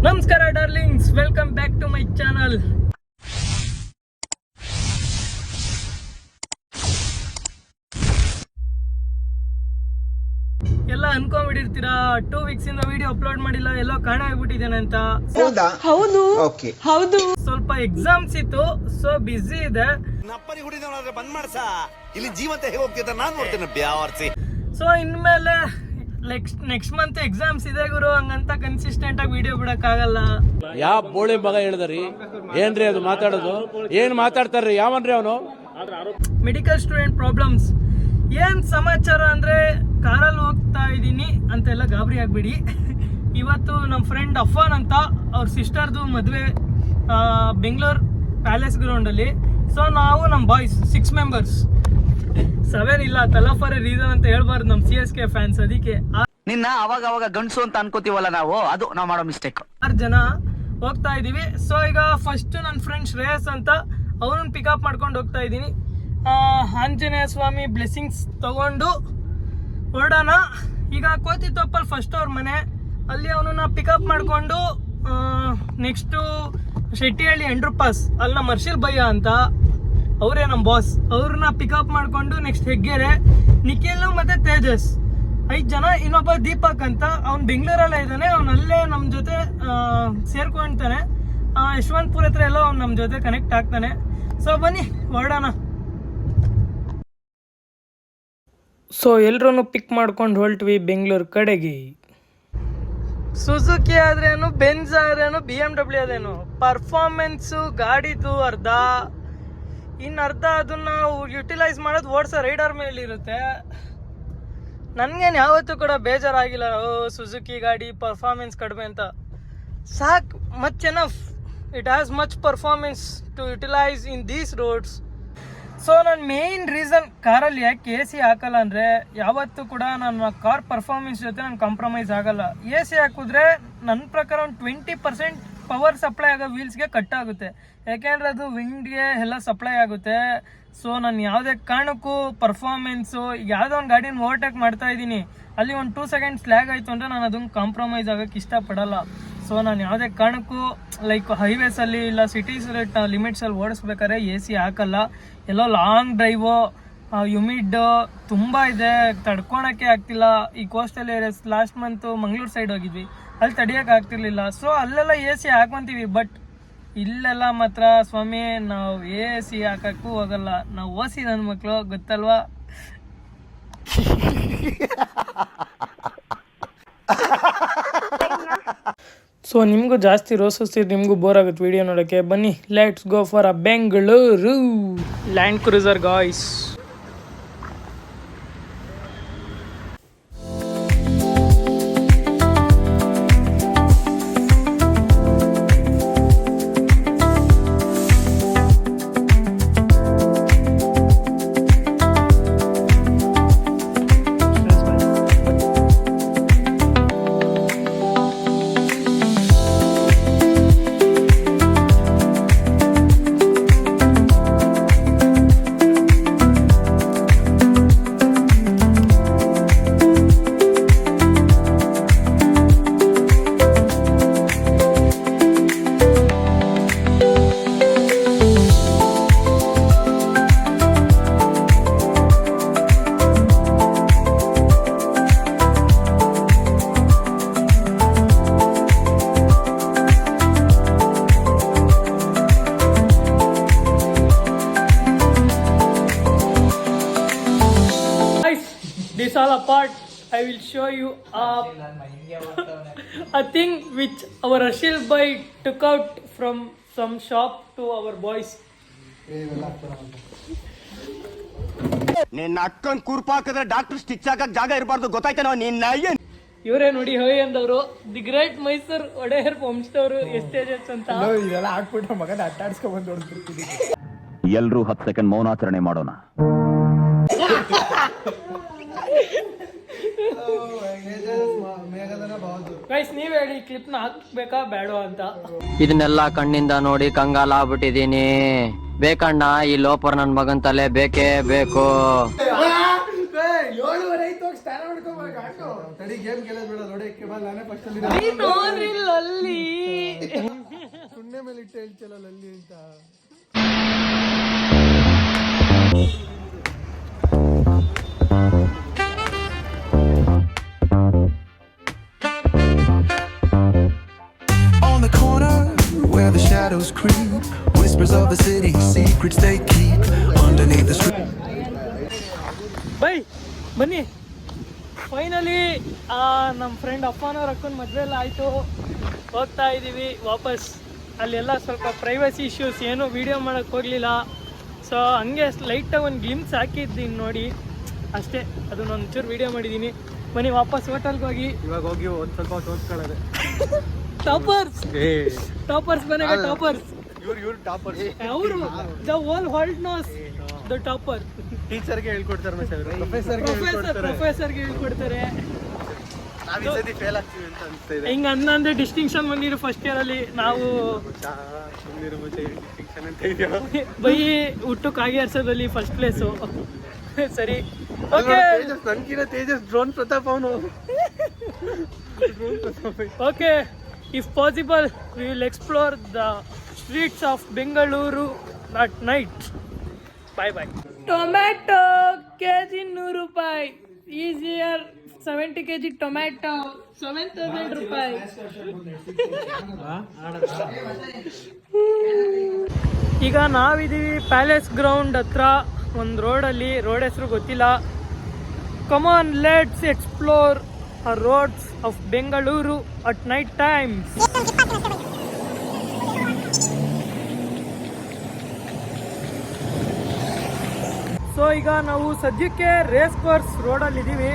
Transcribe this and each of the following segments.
ನಮಸ್ಕಾರ darlings, welcome back to my channel. ಎಲ್ಲ ಅನ್ಕೊಂಡ್ಬಿಟ್ಟಿರ್ತೀರಾ 2 ವೀಕ್ಸ್ ಇಂದ ವಿಡಿಯೋ ಅಪ್ಲೋಡ್ ಮಾಡಿಲ್ಲ, ಎಲ್ಲೋ ಕಾಣ ಆಗ್ಬಿಟ್ಟಿದ್ದೇನೆ ಅಂತ. ಹೌದು, ಸ್ವಲ್ಪ ಎಕ್ಸಾಮ್ಸ್ ಇತ್ತು, ಸೊ ಬಿಸಿ ಇದೆ. ಬಂದ್ ಮಾಡ್ಸ ಇಲ್ಲಿ ಜೀವಂತ ಹೇಗೆ ಹೋಗ್ತಿದ್ದ ನಾನು ನೋಡ್ತೇನೆ ಬ್ಯಾವರ್ಸಿ. ಸೊ ಇನ್ಮೇಲೆ ನೆಕ್ಸ್ಟ್ ಮಂತ್ ಎಕ್ಸಾಮ್ಸ್ ಇದೆ ಗುರು, ಹಂಗಂತ ಕನ್ಸಿಸ್ಟೆಂಟ್ ಆಗಿ ವಿಡಿಯೋ ಬಿಡಕ್ ಆಗಲ್ಲ. ಯಾವ ಬೋಳಿ ಮಗ ಹೇಳಿದ್ರಿ? ಏನ್ರಿ ಅದು ಮಾತಾಡೋದು? ಏನ್ ಮಾತಾಡ್ತಾರ್ರಿ? ಯಾವನ್ರಿ ಅವನು? Medical student problems. ಏನ್ ಸಮಾಚಾರ ಅಂದ್ರೆ, ಕಾರಲ್ಲಿ ಹೋಗ್ತಾ ಇದ್ದೀನಿ ಅಂತೆಲ್ಲ ಗಾಬರಿ ಆಗ್ಬಿಡಿ. ಇವತ್ತು ನಮ್ಮ ಫ್ರೆಂಡ್ ಅಫಾನ್ ಅಂತ, ಅವ್ರ ಸಿಸ್ಟರ್ದು ಮದುವೆ ಬೆಂಗಳೂರು ಪ್ಯಾಲೇಸ್ ಗ್ರೌಂಡಲ್ಲಿ. ಸೊ ನಾವು ನಮ್ಮ ಬಾಯ್ಸ್ 6 ಮೆಂಬರ್ಸ್, 7 ಇಲ್ಲ, ತಲಾ ಫಾರ್ ಎ ರೀಸನ್ ಅಂತ ಹೇಳ್ಬಾರ್ದು ನಮ್ಮ CSK ಫ್ಯಾನ್ಸ್. ಅದಕ್ಕೆ ನಿನ್ನ ಅವಾಗ ಗಂಡಸು ಅಂತ ಅನ್ಕೋತೀವಲ್ಲ ನಾವು, ಅದು ನಾವು ಮಾಡೋ ಮಿಸ್ಟೇಕ್. 6 ಜನ ಹೋಗ್ತಾ ಇದೀವಿ. ಸೊ ಈಗ ಫಸ್ಟ್ ನನ್ನ ಫ್ರೆಂಡ್ ಶ್ರೇಯಸ್ ಅಂತ, ಅವನನ್ನ ಪಿಕಪ್ ಮಾಡ್ಕೊಂಡು ಹೋಗ್ತಾ ಇದ್ದೀನಿ. ಆಂಜನೇಯ ಸ್ವಾಮಿ ಬ್ಲೆಸ್ಸಿಂಗ್ಸ್ ತಗೊಂಡು ಹೊರಡೋಣ. ಈಗ ಕೋತಿತೊಪ್ಪಲ್ಲಿ ಫಸ್ಟ್ ಅವ್ರ ಮನೆ, ಅಲ್ಲಿ ಅವನನ್ನ ಪಿಕಪ್ ಮಾಡಿಕೊಂಡು ನೆಕ್ಸ್ಟು ಶೆಟ್ಟಿಹಳ್ಳಿ ಅಂಡರ್ಪಾಸ್, ಅಲ್ಲಿ ನಮ್ಮ ಹರ್ಷಿಲ್ ಭಯ್ಯ ಅಂತ, ಅವರೇ ನಮ್ಮ ಬಾಸ್, ಅವ್ರನ್ನ ಪಿಕಪ್ ಮಾಡಿಕೊಂಡು ನೆಕ್ಸ್ಟ್ ಹೆಗ್ಗೆರೆ, ನಿಖಿಲ್ ಮತ್ತೆ ತೇಜಸ್ 5 ಜನ. ಇನ್ನೊಬ್ಬ ದೀಪಕ್ ಅಂತ, ಅವ್ನು ಬೆಂಗಳೂರಲ್ಲೇ ಇದ್ದಾನೆ, ಅವನಲ್ಲೇ ನಮ್ಮ ಜೊತೆ ಸೇರ್ಕೊಳ್ತಾನೆ. ಯಶವಂತಪುರ ಹತ್ರ ಎಲ್ಲೋ ಅವ್ನು ನಮ್ಮ ಜೊತೆ ಕನೆಕ್ಟ್ ಆಗ್ತಾನೆ. ಸೊ ಬನ್ನಿ ಹೊರಡೋಣ. ಸೊ ಎಲ್ರೂ ಪಿಕ್ ಮಾಡ್ಕೊಂಡು ಹೊರಟ್ವಿ ಬೆಂಗಳೂರು ಕಡೆಗೆ. ಸುಜುಕಿ ಆದ್ರೇನು, ಬೆನ್ಸ್ ಆದ್ರೇನು, BMW ಆದ್ರೇನು, ಪರ್ಫಾರ್ಮೆನ್ಸು ಗಾಡಿದು ಅರ್ಧ, ಇನ್ನು ಅದನ್ನ ಯುಟಿಲೈಸ್ ಮಾಡೋದು ಓಡಿಸೋ ರೈಡರ್ ಮೇಲೆ ಇರುತ್ತೆ. ನನಗೇನು ಯಾವತ್ತೂ ಕೂಡ ಬೇಜಾರಾಗಿಲ್ಲ, ಸುಜುಕಿ ಗಾಡಿ ಪರ್ಫಾರ್ಮೆನ್ಸ್ ಕಡಿಮೆ ಅಂತ. ಸಾಕು, much enough, it has much performance to utilise in these roads. So ನನ್ನ ಮೇಯ್ನ್ ರೀಸನ್ ಕಾರಲ್ಲಿ ಯಾಕೆ AC ಹಾಕಲ್ಲ ಅಂದರೆ, ಯಾವತ್ತೂ ಕೂಡ ನನ್ನ ಕಾರ್ ಪರ್ಫಾರ್ಮೆನ್ಸ್ ಜೊತೆ ನಾನು ಕಾಂಪ್ರಮೈಸ್ ಆಗಲ್ಲ. AC ಹಾಕಿದ್ರೆ ನನ್ನ ಪ್ರಕಾರ ಒಂದು 20% ಪವರ್ ಸಪ್ಲೈ ಆಗೋ ವೀಲ್ಸ್ಗೆ ಕಟ್ ಆಗುತ್ತೆ, ಯಾಕೆಂದರೆ ಅದು ವಿಂಡ್ಗೆ ಎಲ್ಲ ಸಪ್ಲೈ ಆಗುತ್ತೆ. ಸೊ ನಾನು ಯಾವುದೇ ಕಾರಣಕ್ಕೂ ಪರ್ಫಾರ್ಮೆನ್ಸು, ಯಾವುದೋ ಒಂದು ಗಾಡಿನ ಓವರ್ಟೇಕ್ ಮಾಡ್ತಾ ಇದ್ದೀನಿ, ಅಲ್ಲಿ ಒಂದು 2 ಸೆಕೆಂಡ್ಸ್ ಲ್ಯಾಗ್ ಆಯಿತು ಅಂದರೆ ನಾನು ಅದನ್ನು ಕಾಂಪ್ರಮೈಸ್ ಆಗೋಕ್ಕೆ ಇಷ್ಟಪಡಲ್ಲ. ಸೊ ನಾನು ಯಾವುದೇ ಕಾರಣಕ್ಕೂ ಲೈಕ್ ಹೈವೇಸಲ್ಲಿ ಇಲ್ಲ ಸಿಟೀಸ್ ಲಿಮಿಟ್ಸಲ್ಲಿ ಓಡಿಸ್ಬೇಕಾದ್ರೆ AC ಹಾಕಲ್ಲ. ಎಲ್ಲೋ ಲಾಂಗ್ ಡ್ರೈವು, ಹ್ಯುಮಿಡ್ ತುಂಬ ಇದೆ, ತಡ್ಕೊಳಕ್ಕೆ ಆಗ್ತಿಲ್ಲ. ಈ coastal areas last month Mangaluru side ಹೋಗಿದ್ವಿ, ಅಲ್ಲಿ ತಡಿಯೋಕೆ ಆಗ್ತಿರ್ಲಿಲ್ಲ. ಸೊ ಅಲ್ಲೆಲ್ಲ AC ಹಾಕೊಂತೀವಿ, ಬಟ್ ಇಲ್ಲೆಲ್ಲ ಮಾತ್ರ ಸ್ವಾಮಿ ನಾವು AC ಹಾಕಕ್ಕೂ ಹೋಗಲ್ಲ. ನಾವು ಓಸಿ ನನ್ನ ಮಕ್ಕಳು, ಗೊತ್ತಲ್ವಾ? ಸೊ ನಿಮಗೂ ಜಾಸ್ತಿ ರೋಸಿಸ್ತೀರಿ, ನಿಮಗೂ ಬೋರ್ ಆಗುತ್ತೆ ವಿಡಿಯೋ ನೋಡೋಕ್ಕೆ. ಬನ್ನಿ, let's go for a Bengaluru land cruiser guys. This all apart, I will show you a thing which our Ashil boy took out from some shop to our boys. ನಿನ್ನ ಅಕ್ಕನ್ ಕೂರ್ಪಾಕಿದ್ರೆ doctor stitch ಹಾಕಕ್ ಜಾಗ ಇರಬಾರ್ದು, ಗೊತ್ತಾಯ್ತೇನೋ ನಿನ್ನ? ಇವರೇ ನೋಡಿ ಹೋಯ್ ಅಂದವರು, ದಿ ಗ್ರೇಟ್ ಮೈಸೂರ್ ಒಡೆಯರ್ ವಂಶದವರು STHS ಅಂತ. ಇದೆಲ್ಲ ಹಾಕ್ಬಿಟ್ಟು ಮಗನ ಅಟ್ಟಾಡ್ಸ್ಕೊಂಡ್ ಬಂದು ಹೊಡ್ಬಿಡ್ತೀನಿ. ಎಲ್ರೂ 10 ಸೆಕೆಂಡ್ ಮೌನಾಚರಣೆ ಮಾಡೋಣ. ಗೈಸ್ ನೀವ್ ಹೇಳಿ, ಕ್ಲಿಪ್ ನ ಹಾಕ್ಬೇಕಾ ಬೇಡ ಅಂತ. ಇದನ್ನೆಲ್ಲ ಕಣ್ಣಿಂದ ನೋಡಿ ಕಂಗಾಲ ಆಗ್ಬಿಟ್ಟಿದೀನಿ. ಬೇಕಣ್ಣ, ಈ ಲೋಪರ್ ನನ್ ಮಗನ್ ತಲೆ ಬೇಕೇ ಬೇಕು. 7:30 ಆಯ್ತು, ಸ್ನಾನ ಮಾಡ್ಕೋಬೇಕು. ತಡಿ, ಗೇಮ್ ಗೆಲ್ಲೋದು ಬೇಡ, ನೋಡಕ್ಕೆ ಬಾ, ನಾನೇ ಫಸ್ಟ್ ಅಲ್ಲಿ. ಅಲ್ಲಿ ಬಿಟ್ಟು ಹೇಳ್ತಿಲ್ಲ ಅಲ್ಲಿ ಅಂತ. On the corner where the shadows creep, whispers of the city, secrets they keep underneath the street. By ಬನ್ನಿ, ಫೈನಲಿ ನಮ್ಮ ಫ್ರೆಂಡ್ ಅಪ್ಪನವ್ರ ಅಕ್ಕನ ಮದುವೆ ಎಲ್ಲ ಆಯಿತು. ಹೋಗ್ತಾ ಇದ್ದೀವಿ ವಾಪಸ್. ಅಲ್ಲೆಲ್ಲ ಸ್ವಲ್ಪ ಪ್ರೈವಸಿ ಇಶ್ಯೂಸ್, ಏನೂ ವೀಡಿಯೋ ಮಾಡೋಕ್ಕೆ ಹೋಗಲಿಲ್ಲ. ಸೊ ಹಂಗೆ ಲೈಟಾಗಿ ಒಂದು ಗ್ಲಿಮ್ಸ್ ಹಾಕಿದ್ದೀನಿ ನೋಡಿ ಅಷ್ಟೇ. ಅದನ್ನ ಒಂಚೂರು ವೀಡಿಯೋ ಮಾಡಿದ್ದೀನಿ. ಬನ್ನಿ ವಾಪಸ್ ಹೋಟೆಲ್ಗೆ ಹೋಗಿ ಇವಾಗ ಹೋಗಿ ಒಂದು ಸ್ವಲ್ಪ ಓದ್ಕೊಳ್ಳೋದೆ. ಟಾಪರ್ಸ್ ಮನೆಗೆ ಟಾಪರ್ಸ್ ಇವ್ರು ಟಾಪರ್, ಅವರು the whole world knows the topper. ಟೀಚರ್ಗೆ ಹೇಳ್ಕೊಡ್ತಾರೆ ಮತ್ತೆ ಪ್ರೊಫೆಸರ್ಗೆ ಹೇಳ್ಕೊಡ್ತಾರೆ. ನಾವು ಈ ಸತಿ ಫೇಲ್ ಆಗ್ತೀವಿ ಅಂತ ಅನಿಸ್ತಾ ಇದೆ. ಹಿಂಗೆ ಅಂದ್ರೆ ಡಿಸ್ಟಿಂಕ್ಷನ್ ಬಂದಿರೋ ಫಸ್ಟ್ ಇಯರಲ್ಲಿ ನಾವು ಸುಮ್ಮನಿರೋ ಮತ್ತೆ ಡಿಸ್ಟಿಂಕ್ಷನ್ ಅಂತ ಇದೆಯಾ ಬೈ ಹುಟ್ಟು ಕಾಗೇರ್ಸೋದಲ್ಲಿ ಫಸ್ಟ್ ಪ್ಲೇಸು. ಸರಿ, ಓಕೆ ನನ್ಗಿನ ತೇಜಸ್ ಡ್ರೋನ್ ಪ್ರತಾಪ್ ಅವನು. Okay, if possible we will explore the streets of Bengaluru at night. Bye bye. Tomato KG 100 ರೂಪಾಯಿ. ಈಸಿಯರ್ 70 kg ಟೊಮ್ಯಾಟೊ 7,000 ರೂಪಾಯಿ. ಈಗ ನಾವಿದ್ದೀವಿ ಪ್ಯಾಲೇಸ್ ಗ್ರೌಂಡ್ ಹತ್ರ ಒಂದು ರೋಡಲ್ಲಿ. ರೋಡ್ ಹೆಸರು ಗೊತ್ತಿಲ್ಲ. Come on, let's explore roads of Bengaluru at night times. So ಈಗ ನಾವು ಸದ್ಯಕ್ಕೆ ರೇಸ್ ಕೋರ್ಸ್ ರೋಡಲ್ಲಿದ್ದೀವಿ.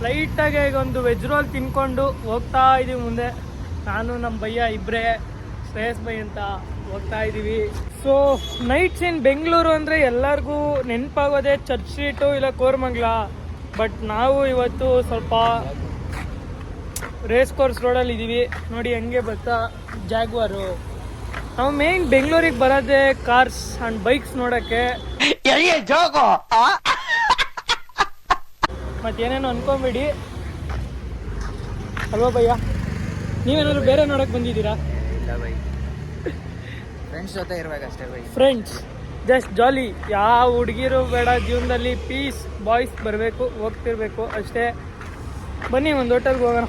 ಲೈಟಾಗಿ ಈಗ ಒಂದು ವೆಜ್ ರೋಲ್ ತಿನ್ಕೊಂಡು ಹೋಗ್ತಾ ಇದ್ದೀವಿ ಮುಂದೆ. ನಾನು ನಮ್ಮ ಭಯ್ಯ ಇಬ್ಬರೇ, ಶ್ರೇಯಸ್ ಭೈ ಅಂತ ಹೋಗ್ತಾ ಇದ್ದೀವಿ. ಸೊ ನೈಟ್ಸ್ ಇನ್ ಬೆಂಗಳೂರು ಅಂದರೆ ಎಲ್ಲರಿಗೂ ನೆನಪಾಗೋದೇ ಚರ್ಚ್ ಸ್ಟ್ರೀಟು ಇಲ್ಲ ಕೋರಮಂಗಲ. ಬಟ್ ನಾವು ಇವತ್ತು ಸ್ವಲ್ಪ ರೇಸ್ ಕೋರ್ಸ್ ರೋಡಲ್ಲಿ ಇದ್ದೀವಿ. ನೋಡಿ ಹೆಂಗೆ ಬರ್ತಾ ಜಾಗ್ವಾರು. ನಾವು ಮೇನ್ ಬೆಂಗಳೂರಿಗೆ ಬರೋದೇ ಕಾರ್ಸ್ ಆ್ಯಂಡ್ ಬೈಕ್ಸ್ ನೋಡೋಕ್ಕೆ. ಮತ್ತೇನೇನು ಅನ್ಕೊಂಬೇಡಿ ಅಲ್ವಾ ಭಯ್ಯ? ನೀವೇನಾದ್ರು ಬೇರೆ ನೋಡಕ್ ಬಂದಿದ್ದೀರಾ? ಫ್ರೆಂಡ್ಸ್ ಜೊತೆ ಇರ್ಬೇಕಷ್ಟೇ ಬೈ. ಫ್ರೆಂಡ್ಸ್ ಜಸ್ಟ್ ಜಾಲಿ. ಯಾವ ಹುಡುಗಿರು ಬೇಡ ಜೀವನದಲ್ಲಿ, ಪೀಸ್ ಬಾಯ್ಸ್ ಬರಬೇಕು, ಹೋಗ್ತಿರ್ಬೇಕು ಅಷ್ಟೇ. ಬನ್ನಿ ಒಂದು ಹೋಟೆಲ್ಗೆ ಹೋಗೋಣ.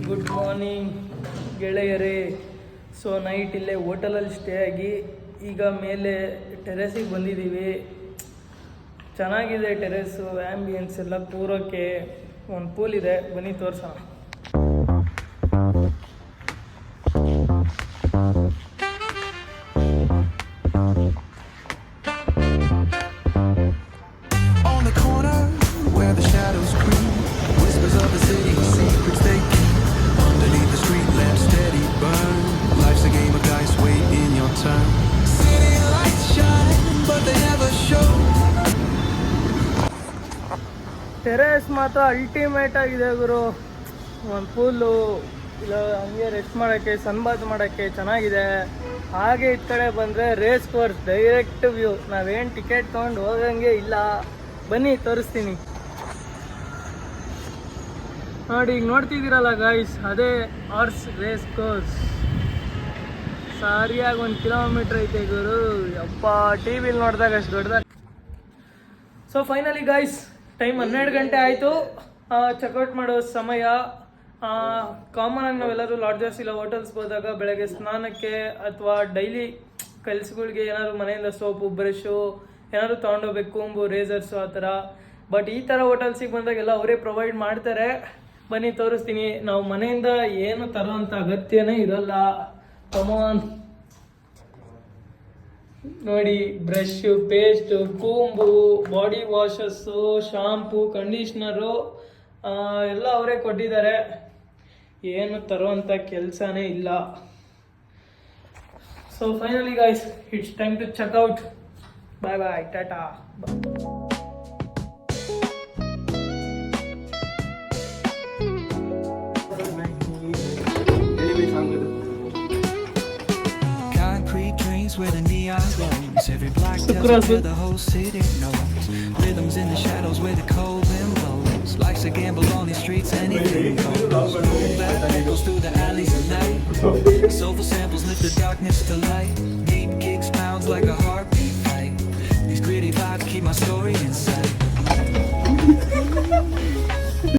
ಗುಡ್ ಮಾರ್ನಿಂಗ್ ಗೆಳೆಯರೇ. ಸೊ ನೈಟ್ ಇಲ್ಲೇ ಹೋಟೆಲಲ್ಲಿ ಸ್ಟೇ ಆಗಿ ಈಗ ಮೇಲೆ ಟೆರೆಸಿಗೆ ಬಂದಿದ್ದೀವಿ. ಚೆನ್ನಾಗಿದೆ ಟೆರೆಸು, ಆ್ಯಂಬಿಯನ್ಸ್ ಎಲ್ಲ ಕೂರೋಕ್ಕೆ. ಒಂದು ಪೂಲ್ ಇದೆ, ಬನ್ನಿ ತೋರಿಸೋಣ. On the corner where the shadows creep, whispers of the city, secrets they keep underneath the street lamp steady burn. Life's a game of dice, wait in your turn. City lights shine but they never show. Terrace ಮಾತ್ರ ultimate ಆಗಿದೆ ಗುರು. ಒಂದು ಪೂಲು ಇಲ್ಲ ಹಂಗೆ rest ಮಾಡೋಕ್ಕೆ, ಸನ್ಬಾತ್ ಮಾಡೋಕ್ಕೆ ಚೆನ್ನಾಗಿದೆ. ಹಾಗೆ ಈ ಕಡೆ ಬಂದರೆ ರೇಸ್ ಕೋರ್ಸ್ ಡೈರೆಕ್ಟ್ ವ್ಯೂ. ನಾವೇನು ಟಿಕೆಟ್ ತೊಗೊಂಡು ಹೋಗಂಗೆ ಇಲ್ಲ. ಬನ್ನಿ ತೋರಿಸ್ತೀನಿ ನೋಡಿ. ಈಗ ನೋಡ್ತಿದ್ದೀರಲ್ಲ ಗಾಯ್ಸ್, ಅದೇ ಹಾರ್ಸ್ ರೇಸ್ ಕೋರ್ಸ್. ಸರಿಯಾಗಿ 1 ಕಿಲೋಮೀಟ್ರ್ ಐತೆ ಗುರು. ಅಪ್ಪ, ಟಿ ವಿಲಿ ನೋಡಿದಾಗ ಅಷ್ಟು ದೊಡ್ಡದಾಗ. ಸೊ ಫೈನಲಿ ಗಾಯ್ಸ್, ಟೈಮ್ 12 ಗಂಟೆ ಆಯಿತು. ಚೆಕ್ಔಟ್ ಮಾಡೋ ಸಮಯ. ಕಾಮನ್ ಆಗಿ ನಾವೆಲ್ಲರೂ ಲಾಡ್ಜಸ್ ಇಲ್ಲ ಹೋಟೆಲ್ಸ್ ಹೋದಾಗ ಬೆಳಗ್ಗೆ ಸ್ನಾನಕ್ಕೆ ಅಥವಾ ಡೈಲಿ ಕೆಲಸಗಳಿಗೆ ಏನಾದ್ರು ಮನೆಯಿಂದ ಸೋಪು, ಬ್ರಷು ಏನಾದ್ರು ತೊಗೊಂಡೋಗ್ಬೇಕು, ಕೂಂಬು, ರೇಸರ್ಸು ಆ ಥರ. ಬಟ್ ಈ ಥರ ಹೋಟೆಲ್ಸಿಗೆ ಬಂದಾಗೆಲ್ಲ ಅವರೇ ಪ್ರೊವೈಡ್ ಮಾಡ್ತಾರೆ. ಬನ್ನಿ ತೋರಿಸ್ತೀನಿ. ನಾವು ಮನೆಯಿಂದ ಏನು ತರೋಂಥ ಅಗತ್ಯನೇ ಇರಲ್ಲ. ಕಮಾನ್ ನೋಡಿ, brush, paste, comb, body washes, shampoo, conditioner ಎಲ್ಲ ಅವರೇ ಕೊಟ್ಟಿದ್ದಾರೆ. ಏನು ತರುವಂಥ ಕೆಲಸನೇ ಇಲ್ಲ. So finally guys, it's time to check out. Bye bye, tata. Concrete dreams lanes where the neon glows. Every block tells where the whole city knows. Rhythms in the shadows where the cold wind blows. Life's a gamble on these streets, anything goes. Boom bap echoes through the alleys at night. Soulful samples lift the darkness to light.